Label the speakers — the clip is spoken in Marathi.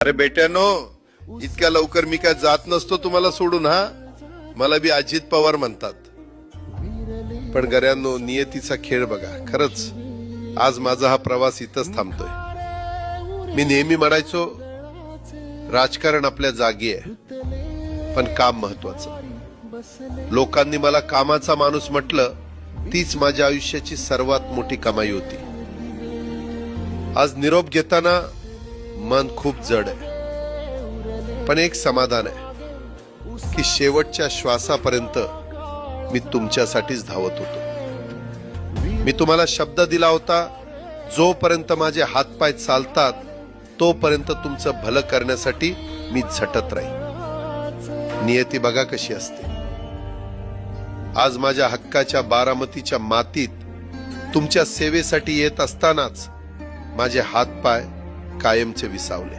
Speaker 1: अरे बेट्यानो, इतक्या लवकर मी काय जात नसतो तुम्हाला सोडून. हा, मला बी अजित पवार म्हणतात. पण गऱ्यांनो, नियतीचा खेळ बघा. खरंच आज माझा हा प्रवास इथंच थांबतोय. मी नेहमी म्हणायचो राजकारण आपल्या जागी आहे, पण काम महत्वाचं. लोकांनी मला कामाचा माणूस म्हटलं, तीच माझ्या आयुष्याची सर्वात मोठी कमाई होती. आज निरोप घेताना मन खूप जड आहे, पण एक समाधान आहे की शेवटच्या श्वासापर्यंत मी तुमच्यासाठीच धावत होतो. मी तुम्हाला शब्द दिला होता, जोपर्यंत माझे हातपाय चालतात तोपर्यंत तुमचं भलं करण्यासाठी मी झटत राहील. नियती बघा कशी असते. आज माझ्या हक्काच्या बारामतीच्या मातीत तुमच्या सेवेसाठी येत असतानाच माझे हातपाय कायमचे विसावले.